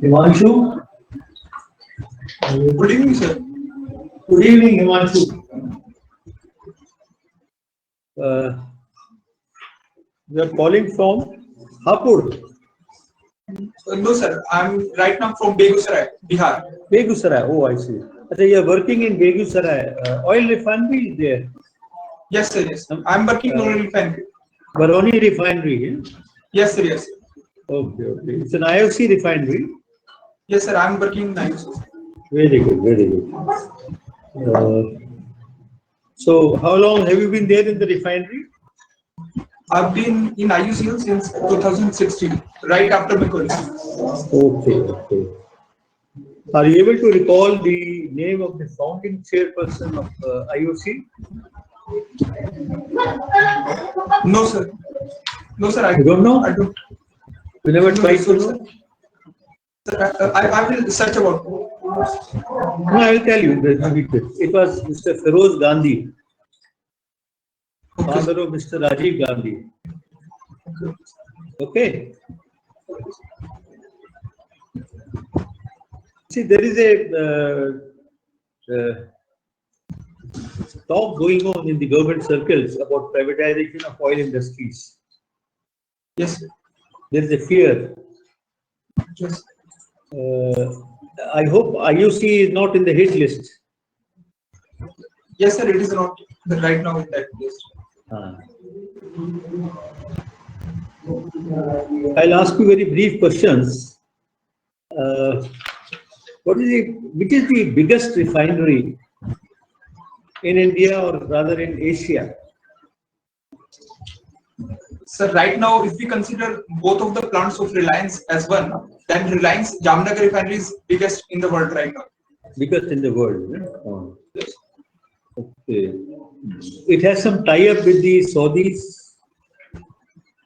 Himanshu? Good evening, sir. Good evening, Himanshu. You are calling from Hapur? No, sir. I'm right now from Begusarai, Bihar. Begusarai. Oh, I see. So you are working in Begusarai. Oil refinery is there. Yes, sir. Yes. I'm working on a refinery. Baroni refinery. Yeah? Yes, sir. Yes. Okay, okay. It's an IOC refinery. Yes, sir. I'm working in IOC. Very good, very good. So, how long have you been there in the refinery? I've been in IUCL since 2016, right after my college. Okay, okay. Are you able to recall the name of the founding chairperson of IOC? No, sir. No, sir. You don't know? I don't. You never No, tried to sir, know? Sir, I will search about. No, I will tell you. It was Mr. Feroz Gandhi, Okay. father of Mr. Rajiv Gandhi. Okay. See, there is a talk going on in the government circles about privatization of oil industries. Yes, sir. There is a fear. Yes. I hope IUC is not in the hit list. Yes, sir. It is not right now in that list. I'll ask you very brief questions. Which is the biggest refinery in India or rather in Asia? Sir, right now, if we consider both of the plants of Reliance as one, then Reliance Jamnagar refinery is biggest in the world right now. Biggest in the world. Yes? Okay. It has some tie-up with the Saudis.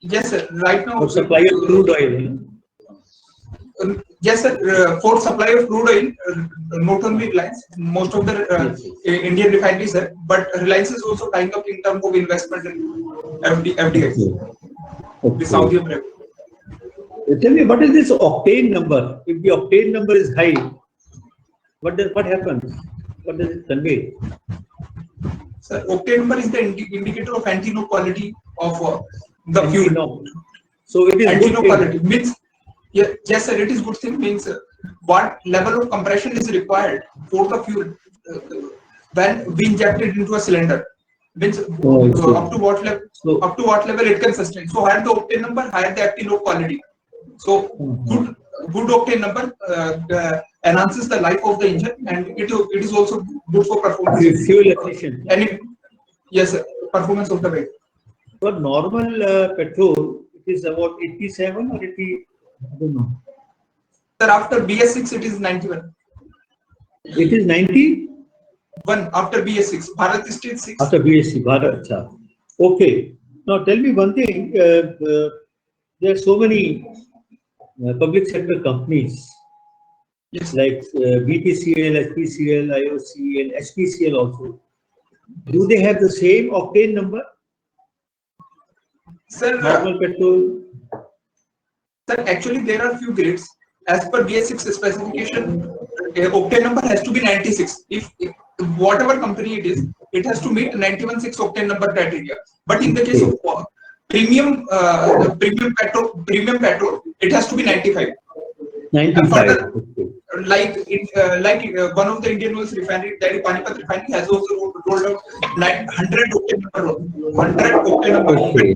Yes, sir. Right now, For supply of crude oil. Yes, sir. For supply of crude oil, not only Reliance, most of the Indian refineries, sir, but Reliance is also tying up in terms of investment in FDI, the Saudi Arabia. Tell me, what is this octane number? If the octane number is high, what happens? What does it convey? Sir, octane number is the indicator of anti-knock quality of the fuel. So it is anti-knock quality means yes, sir. It is good thing means what level of compression is required for the fuel when we inject it into a cylinder. Means up to what level it can sustain. So higher the octane number, higher the anti-knock quality. So good octane number enhances the life of the engine, and it is also good for performance. Fuel efficient. And yes, sir, performance of the vehicle. For normal petrol, it is about 87 or 80. I don't know. Sir, after BS6 it is 91. It is 90. One after BS6, Bharat Stage 6. After BSc, Bharat. Okay. Now tell me one thing. There are so many public sector companies, yes, like BPCL, HPCL, IOC, and HPCL also. Do they have the same octane number? Sir, normal petrol. Sir, actually there are few grades. As per BS6 specification, octane number has to be 96. If whatever company it is, it has to meet 91.6 octane number criteria. But in the case of premium petrol, it has to be 95. 95. Further, like one of the Indian Oil's refinery, that is Panipat refinery, has also rolled out 100 octane number. 100 octane number. Okay.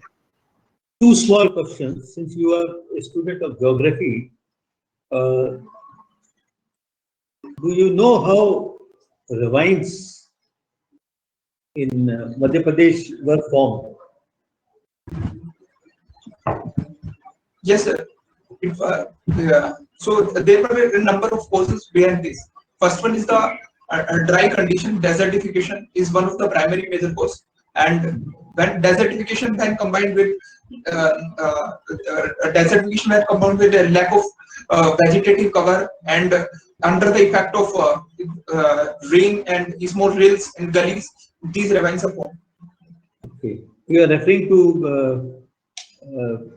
Two small questions. Since you are a student of geography, do you know how ravines in Madhya Pradesh were formed? Yes, sir. So there were a number of causes behind this. First one is the dry condition. Desertification is one of the primary major causes, and when desertification when combined with a lack of vegetative cover, and under the effect of rain and small rills and gullies, these ravines are formed. Okay, you are referring to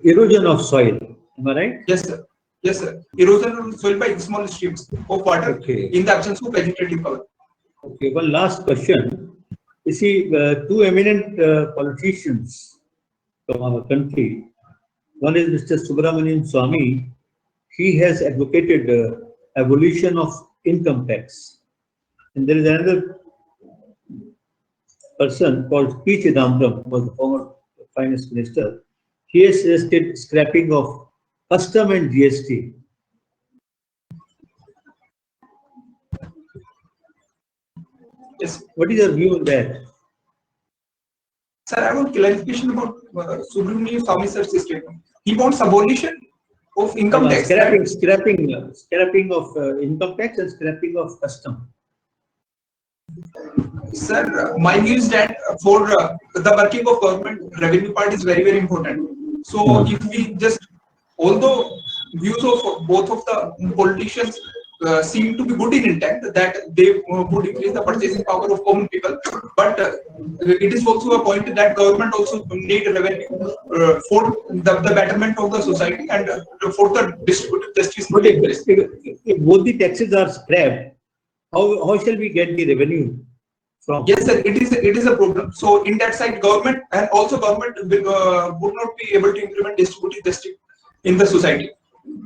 erosion of soil. Am I right? Yes, sir. Yes, sir. Erosion of soil by small streams of water Okay. in the absence of vegetative cover. Okay, one last question. You see, two eminent politicians from our country. One is Mr. Subramanian Swamy. He has advocated abolition of income tax. And there is another person called P. Chidambaram, who was the former finance minister. He has suggested scrapping of custom and GST. Yes. What is your view on that? Sir, I want clarification about Subramanian Swamy sir's statement. He wants abolition of income tax. Scrapping of income tax and scrapping of custom. Sir, my view is that for the working of government, revenue part is very, very important. So if we just, although views of both of the politicians seem to be good in intent, that they would increase the purchasing power of common people, but it is also a point that government also need revenue for the betterment of the society and for the distributive justice. But if both the taxes are scrapped, how shall we get the revenue from? Yes, sir, it is a problem. So in that side, government and also government would not be able to implement distributive justice in the society.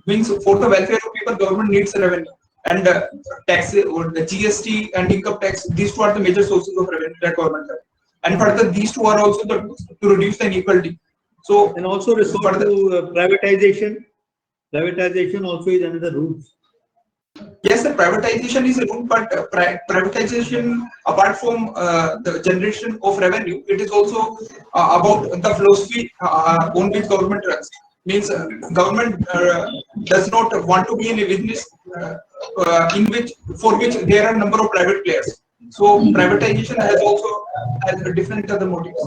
Means for the welfare of people, government needs revenue, and tax or the GST and income tax. These two are the major sources of revenue that government has. And further, these two are also to reduce the inequality. So and also resort to privatization. Privatization also is another route. Yes, sir, privatization is a route, but privatization, apart from the generation of revenue, it is also about the philosophy on which government runs. Means government does not want to be in a business for which there are a number of private players. So privatization has different other motives.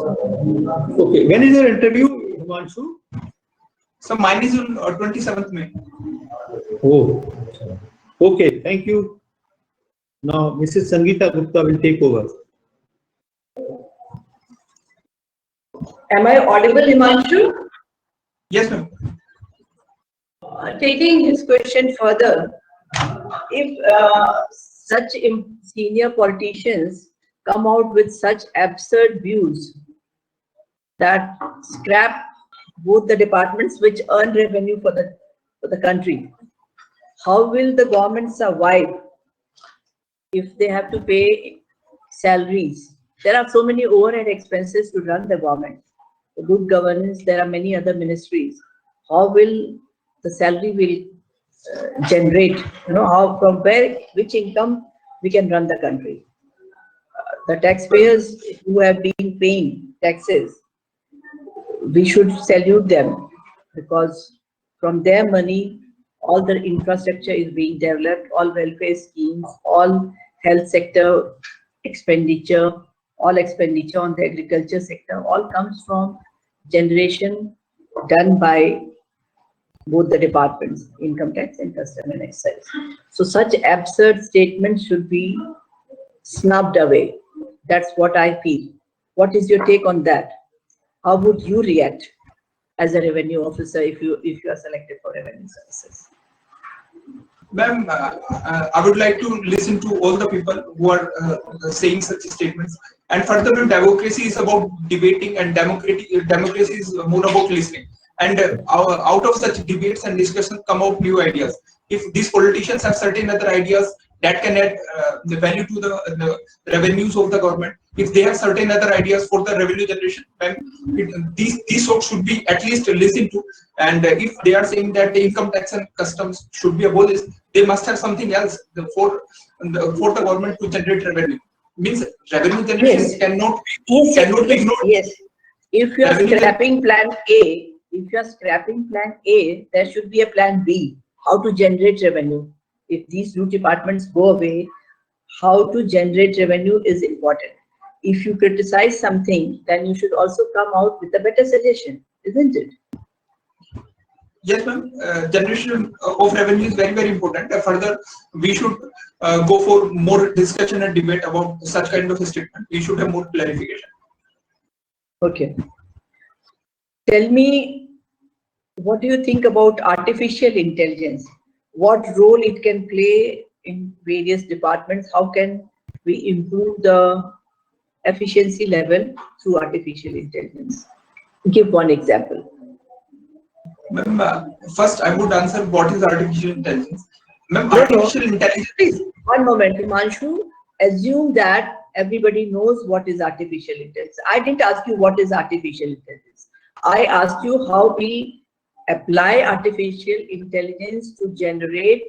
Okay, when is your interview, Himanshu? So mine is on 27th May. Oh, okay, thank you. Now, Mrs. Sangeeta Gupta will take over. Am I audible, Himanshu? Yes, ma'am. Taking this question further, if such senior politicians come out with such absurd views that scrap both the departments which earn revenue for the country, how will the government survive if they have to pay salaries? There are so many overhead expenses to run the government. For good governance, there are many other ministries. How will the salary will generate? How, from which income we can run the country? The taxpayers who have been paying taxes, we should salute them, because from their money, all the infrastructure is being developed, all welfare schemes, all health sector expenditure, all expenditure on the agriculture sector, all comes from generation done by both the departments, income tax and custom and excise. So such absurd statements should be snubbed away. That's what I feel. What is your take on that? How would you react as a revenue officer if you are selected for revenue services? Ma'am, I would like to listen to all the people who are saying such statements. And further, democracy is about debating, and democracy is more about listening. And out of such debates and discussions come out new ideas. If these politicians have certain other ideas that can add the value to the revenues of the government, if they have certain other ideas for the revenue generation, then these folks should be at least listened to. And if they are saying that the income tax and customs should be abolished, they must have something else for the government to generate revenue. Means revenue generation cannot be ignored. Yes. If you are scrapping plan A, there should be a plan B. How to generate revenue? If these two departments go away, how to generate revenue is important. If you criticize something, then you should also come out with a better suggestion, isn't it? Yes, ma'am. Generation of revenue is very, very important. Further, we should go for more discussion and debate about such kind of a statement. We should have more clarification. Okay. Tell me what do you think about artificial intelligence? What role it can play in various departments? How can we improve the efficiency level through artificial intelligence? Give one example. Ma'am, first I would answer what is artificial intelligence. Ma'am, No, no. artificial intelligence is One moment, Himanshu. Assume that everybody knows what is artificial intelligence. I didn't ask you what is artificial intelligence. I asked you how we apply artificial intelligence to generate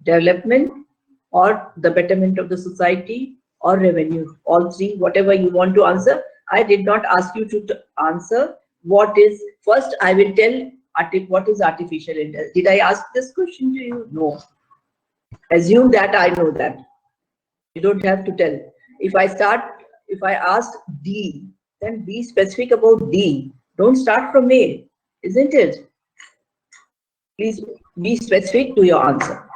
development or the betterment of the society or revenue. All three, whatever you want to answer. I did not ask you to answer what is. First, I will tell what is artificial intelligence. Did I ask this question to you? No. Assume that I know that. You don't have to tell. If I ask D, then be specific about D. Don't start from A, isn't it? Please be specific to your answer.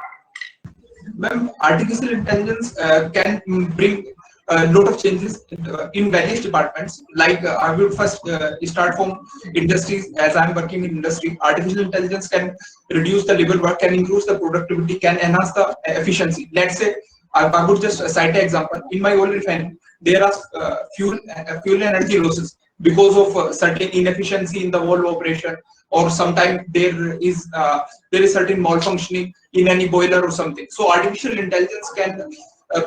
Ma'am, artificial intelligence can bring a lot of changes in various departments. Like I will first start from industries. As I am working in industry, artificial intelligence can reduce the labor work, can increase the productivity, can enhance the efficiency. Let's say I would just cite an example. In my oil refinery, there are fuel energy losses because of certain inefficiency in the whole operation, or sometimes there is certain malfunctioning in any boiler or something. So artificial intelligence can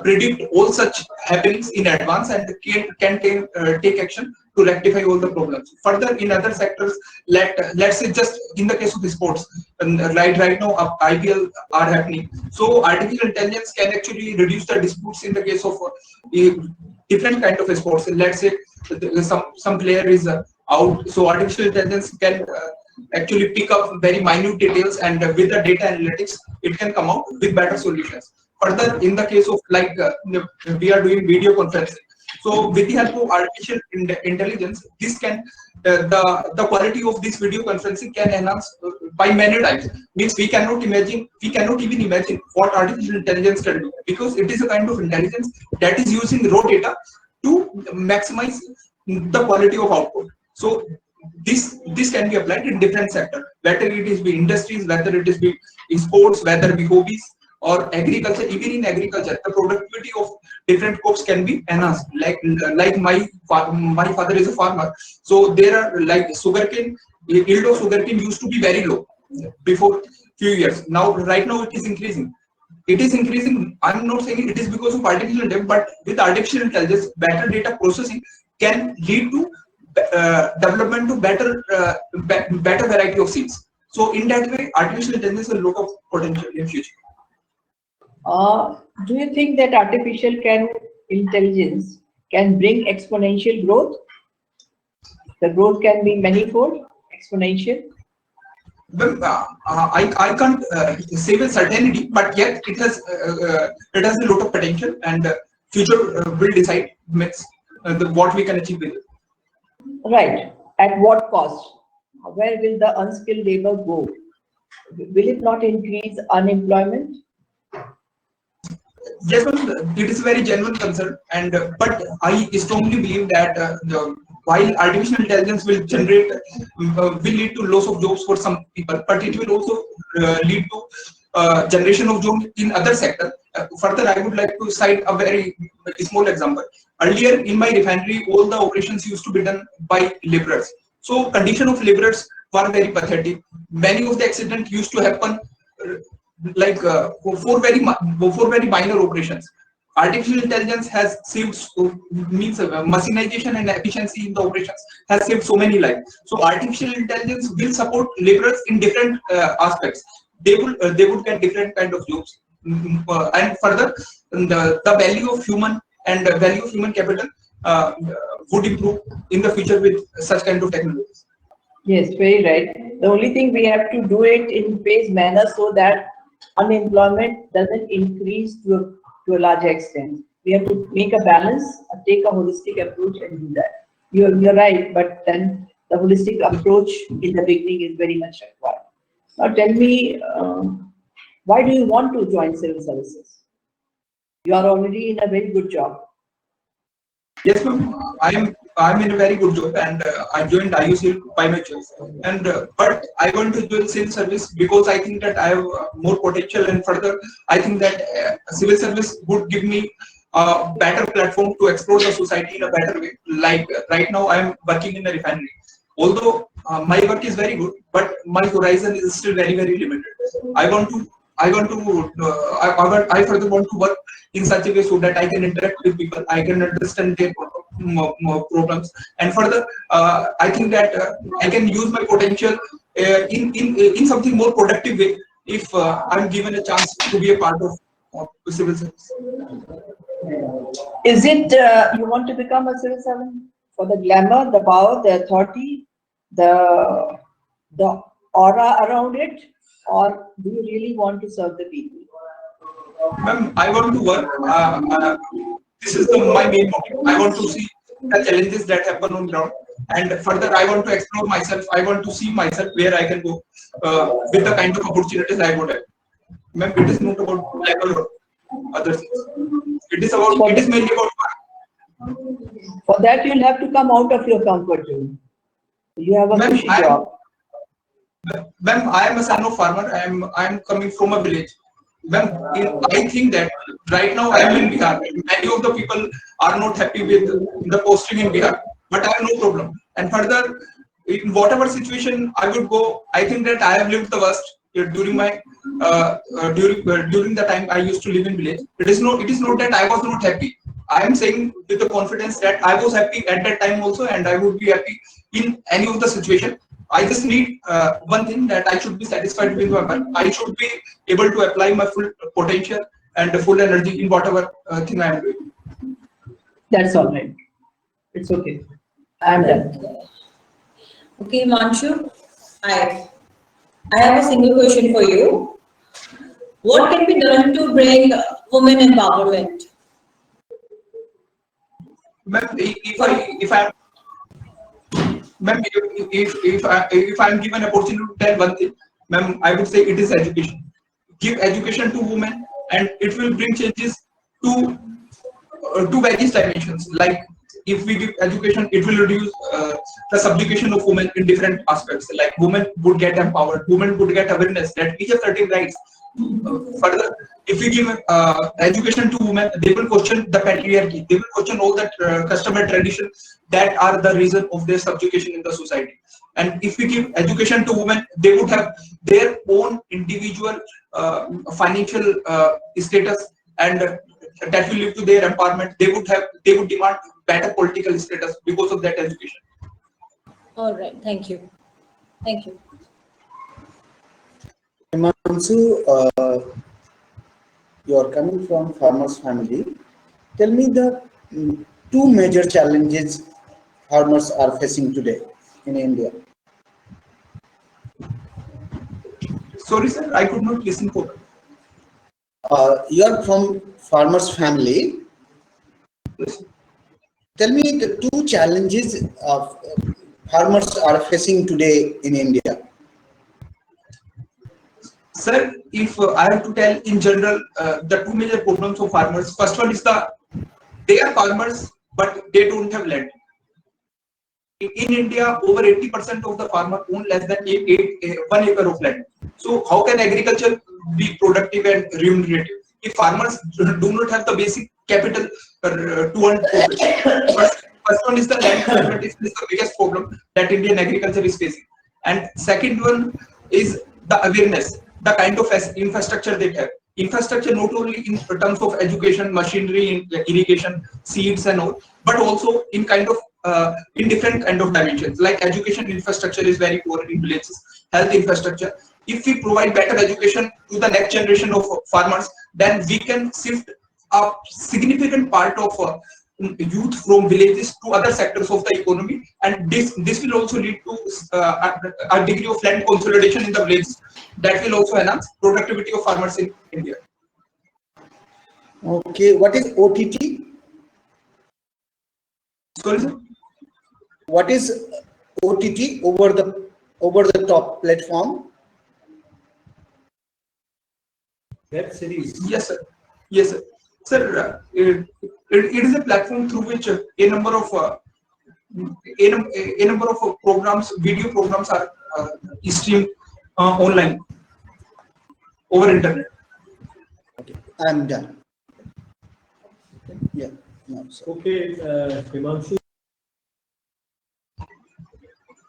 predict all such happenings in advance and can take action to rectify all the problems. Further, in other sectors, let's say just in the case of sports, right now IPL are happening. So artificial intelligence can actually reduce the disputes in the case of different kind of sports. Let's say some player is out, so artificial intelligence can actually pick up very minute details, and with the data analytics, it can come out with better solutions. Further, in the case of like we are doing video conferencing, so with the help of artificial intelligence, this can the quality of this video conferencing can enhance by many times. Means we cannot even imagine what artificial intelligence can do, because it is a kind of intelligence that is using raw data to maximize the quality of output. So this can be applied in different sectors, whether it is be industries, whether it is be sports, whether be hobbies or agriculture. Even in agriculture, the productivity of different crops can be enhanced. Like my father is a farmer, so there are like sugarcane. Yield of sugarcane used to be very low before few years. Right now it is increasing. It is increasing. I'm not saying it is because of artificial intelligence, but with artificial intelligence, better data processing can lead to development to better variety of seeds. So in that way, artificial intelligence has a lot of potential in future. Do you think that artificial intelligence can bring exponential growth? The growth can be manifold, exponential. Well, I can't say with certainty, but yet it has a lot of potential, and future will decide what we can achieve with it. Right. At what cost? Where will the unskilled labor go? Will it not increase unemployment? Yes, well, it is a very genuine concern, and but I strongly believe that while artificial intelligence will lead to loss of jobs for some people, but it will also lead to generation of jobs in other sectors. Further, I would like to cite a very small example. Earlier in my refinery, all the operations used to be done by laborers. So condition of laborers were very pathetic. Many of the accidents used to happen for very minor operations. Artificial intelligence has saved machinization and efficiency in the operations has saved so many lives. So artificial intelligence will support laborers in different aspects. They would get different kind of jobs, and further the value of human capital would improve in the future with such kind of technologies. Yes, very right. The only thing we have to do it in phased manner so that unemployment doesn't increase to a large extent. We have to make a balance, take a holistic approach and do that. You're right, but then the holistic approach in the beginning is very much required. Now tell me, why do you want to join civil services? You are already in a very good job. Yes, ma'am. I am I'm in a very good job, and I joined IUCL by my choice. And but I want to join civil service because I think that I have more potential, and further I think that civil service would give me a better platform to explore the society in a better way. Like right now, I'm working in a refinery. Although my work is very good, but my horizon is still very limited. I further want to work in such a way so that I can interact with people, I can understand their problems, and further, I think that I can use my potential in something more productive way if I'm given a chance to be a part of civil service. Is it you want to become a civil servant for the glamour, the power, the authority, the aura around it, or do you really want to serve the people? Ma'am, I want to work. This is my main motive. I want to see the challenges that happen on ground, and further, I want to explore myself. I want to see myself where I can go with the kind of opportunities I would have. Ma'am, it is not about level or other things. It is about. It is mainly about work. For that, you'll have to come out of your comfort zone. You have a Ma'am, cushy job. Ma'am, I am a son of farmer. I am coming from a village. Ma'am, I think that right now I am in Bihar. Many of the people are not happy with the posting in Bihar, but I have no problem. And further, in whatever situation I would go, I think that I have lived the worst during my during the time I used to live in village. It is not that I was not happy. I am saying with the confidence that I was happy at that time also, and I would be happy in any of the situation. I just need one thing, that I should be satisfied with my work. I should be able to apply my full potential and the full energy in whatever thing I am doing. That's all right. It's okay. I'm done. Okay, Manshu, I have a single question for you. What can be done to bring women empowerment? Ma'am, if I'm given opportunity to tell one thing, ma'am, I would say it is education. Give education to women, and it will bring changes to various dimensions. Like if we give education, it will reduce the subjugation of women in different aspects. Like women would get empowered, women would get awareness that we have certain rights. Further, if we give education to women, they will question the patriarchy. They will question all that custom and tradition that are the reason of their subjugation in the society. And if we give education to women, they would have their own individual financial status, and that will lead to their empowerment. They would demand better political status because of that education. All right, thank you. Thank you. Himanshu, you are coming from farmers family. Tell me the two major challenges farmers are facing today in India. Sorry, sir, I could not listen for. You are from farmers family. Tell me the two challenges farmers are facing today in India. Sir, if I have to tell in general, the two major problems of farmers. First one is they are farmers, but they don't have land. In India, over 80% of the farmer own less than 1 acre of land. So how can agriculture be productive and remunerative if farmers do not have the basic capital to earn profit? First one is the land management. This is the biggest problem that Indian agriculture is facing. And second one is the awareness, the kind of infrastructure they have. Infrastructure not only in terms of education, machinery, irrigation, seeds and all, but also in in different kind of dimensions. Like education infrastructure is very poor in villages, health infrastructure. If we provide better education to the next generation of farmers, then we can shift a significant part of youth from villages to other sectors of the economy, and this will also lead to a degree of land consolidation in the villages. That will also enhance productivity of farmers in India. Okay, what is OTT? Sorry, sir? What is OTT, over the top platform? Web series. Yes, sir. Yes, sir. Sir, it is a platform through which a number of a number of programs, video programs are streamed online over internet. I'm done. Yeah. No, sir. Okay, Himanshu.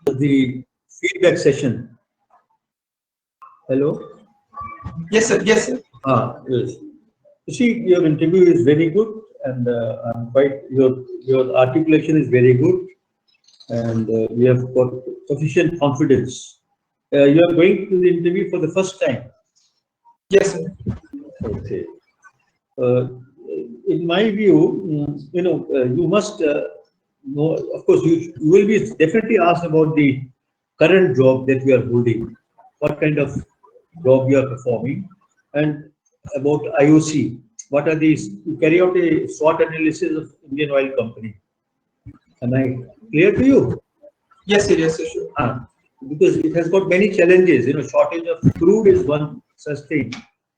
The feedback session. Hello? Yes, sir. Yes, sir. Yes. You see, your interview is very good, and I'm quite, your articulation is very good, and we have got sufficient confidence. You are going to the interview for the first time. Yes, sir. Okay. In my view, you must know, of course, you will be definitely asked about the current job that you are holding, what kind of job you are performing, and about IOC. What are these? You carry out a SWOT analysis of Indian Oil Company. Am I clear to you? Yes, sir. Yes, sir. Sure. Because it has got many challenges. Shortage of crude is one such thing,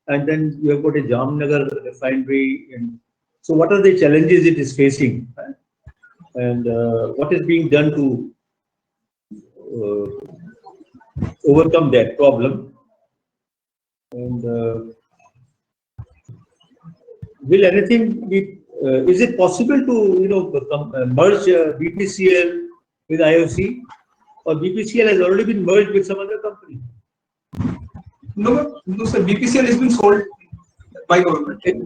and then you have got a Jamnagar refinery. And so, what are the challenges it is facing, and what is being done to overcome that problem? And will anything be? Is it possible to merge BPCL with IOC? Or BPCL has already been merged with some other company? No, sir. BPCL has been sold by government. It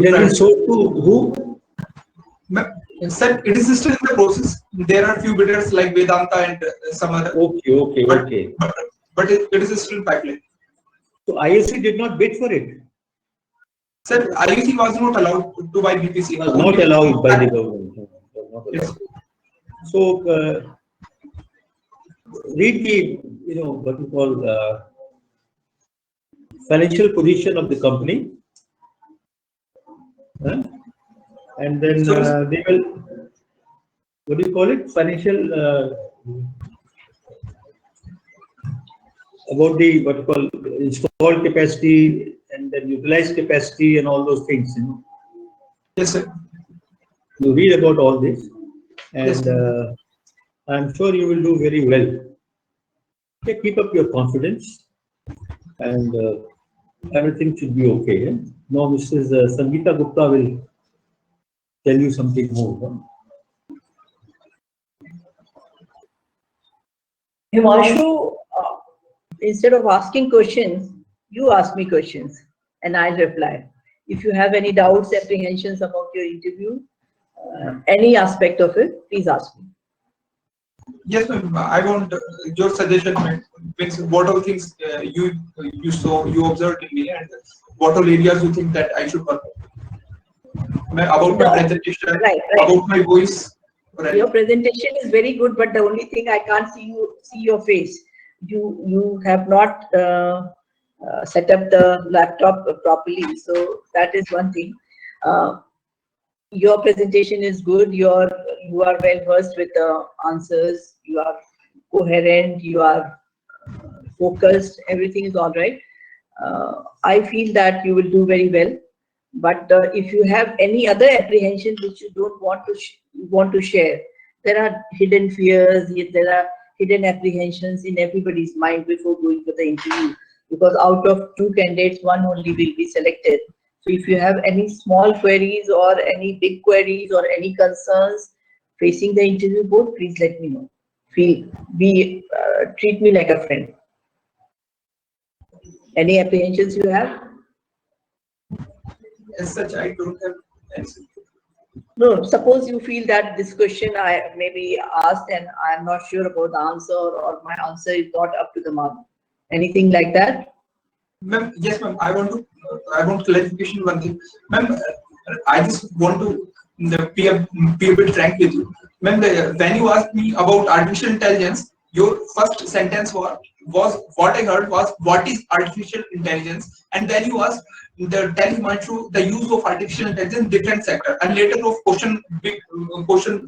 has been sold to who? Sir, it is still in the process. There are few bidders like Vedanta and some other. Okay. But it is still pipeline. So IOC did not bid for it? Sir, IOC was not allowed to buy BPCL. Was not allowed by the government. Yes. So read the, what you call financial position of the company. And then they will, what do you call it? Financial, about the, what you call, installed capacity and then utilized capacity and all those things. Yes, sir. You read about all this, and Yes, I'm sure you will do very well. Okay, keep up your confidence, and everything should be okay. Now, Mrs. Sangeeta Gupta will tell you something more. Himanshu, instead of asking questions, you ask me questions and I'll reply. If you have any doubts, apprehensions about your interview, any aspect of it, please ask me. Yes, ma'am. I want your suggestion. Means what all things you saw, you observed in me, and what all areas you think that I should work on. About my presentation, Right. about my voice. Right. Your presentation is very good, but the only thing I can't see your face. You have not set up the laptop properly, so that is one thing. Your presentation is good. You are well versed with the answers. You are coherent. You are focused. Everything is all right. I feel that you will do very well. But if you have any other apprehension which you don't want to share, there are hidden fears. There are hidden apprehensions in everybody's mind before going for the interview. Because out of 2 candidates, 1 only will be selected. So if you have any small queries or any big queries or any concerns facing the interview board, please let me know. Treat me like a friend. Any apprehensions you have? As such, I don't have answer. No, suppose you feel that this question I maybe asked and I am not sure about the answer, or my answer is not up to the mark. Anything like that? Ma'am, yes, ma'am. I want clarification one thing. Ma'am, I just want to be a bit frank with you. Ma'am, when you asked me about artificial intelligence, your first sentence was what I heard was, what is artificial intelligence? And then you asked tell Himanshu the use of artificial intelligence in different sector. And later the question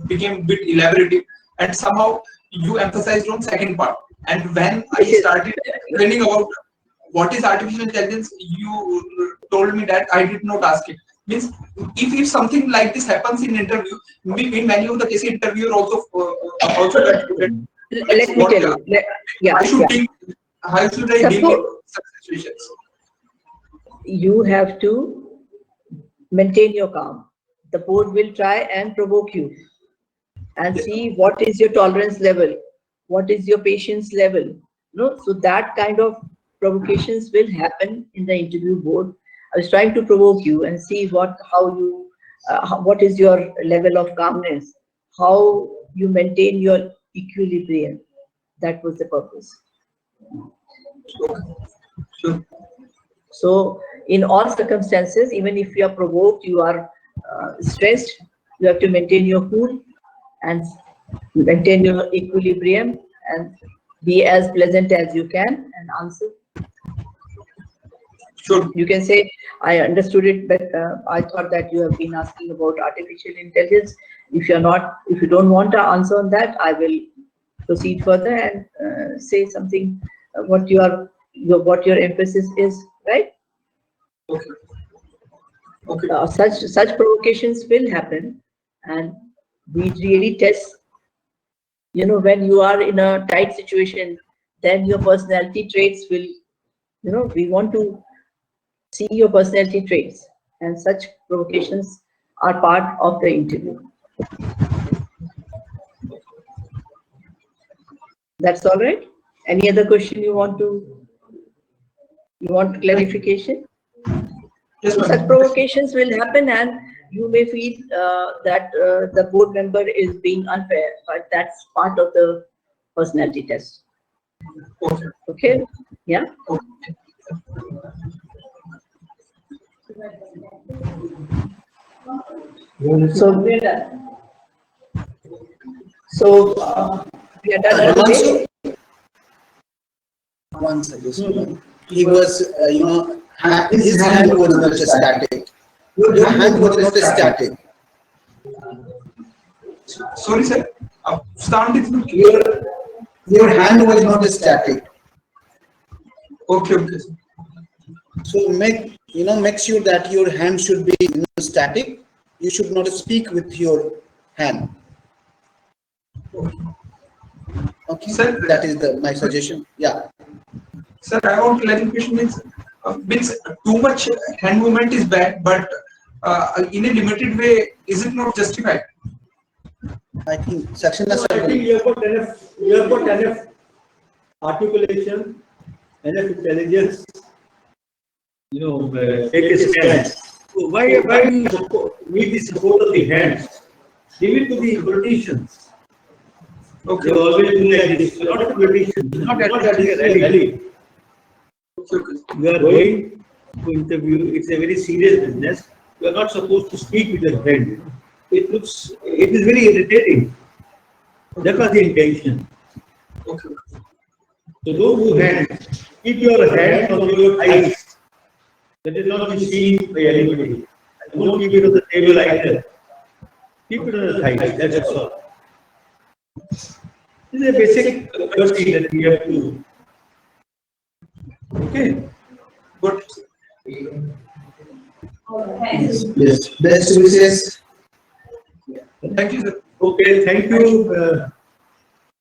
became a bit elaborative, and somehow you emphasized on second part. And when I started learning about what is artificial intelligence, you told me that I did not ask it. Means if something like this happens in interview, in many of the cases, interviewer also get Let me tell you. Yeah, how should yeah. how should I deal with such situations? You have to maintain your calm. The board will try and provoke you and see what is your tolerance level, what is your patience level. No, so that kind of provocations will happen in the interview board. I was trying to provoke you and see what is your level of calmness, how you maintain your equilibrium. That was the purpose. Sure. So in all circumstances, even if you are provoked, you are stressed, you have to maintain your cool and maintain your equilibrium and be as pleasant as you can and answer. Sure. You can say, I understood it, but I thought that you have been asking about artificial intelligence. If you don't want to answer on that, I will proceed further and say something, what your emphasis is, right? Okay. Okay. Such provocations will happen, and we really test. You know, when you are in a tight situation, then your personality traits will. You know, we want to see your personality traits, and such provocations are part of the interview. That's all right. Any other question you want clarification? Yes, So ma'am. such provocations will happen, and you may feel that the board member is being unfair, but that's part of the personality test. Okay. Okay? Yeah? Okay. So we are done for today. One suggestion. He was, his hand was not static. Your hand was not static. Sorry, sir. Stand is not Your hand was not static. okay. Okay. So make sure that your hand should be static. You should not speak with your hand. Okay, Sir, that is my suggestion. Yeah. Sir, I want clarification. Means too much hand movement is bad, but in a limited way, is it not justified? I think Saxena I think you have got enough articulation, enough intelligence, take a stand. So why you need the support of the hands? Give it to the politicians. Okay. They always do like this. You are not a politician. You are not at a rally. Okay. Okay. You are going to interview. It's a very serious business. You are not supposed to speak with your hand. It is very irritating. That was the intention. Okay. So don't move hands. Keep your hands on your thighs. That is not be seen by anybody. And don't keep it on the table either. Keep it on the thighs. That's all. This is a basic courtesy that we have to. Okay. Good. Yes. Best wishes. Thank you, sir. Okay. Thank you.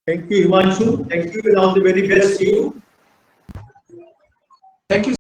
Thank you, Himanshu. Thank you, and all the very best to you. Thank you.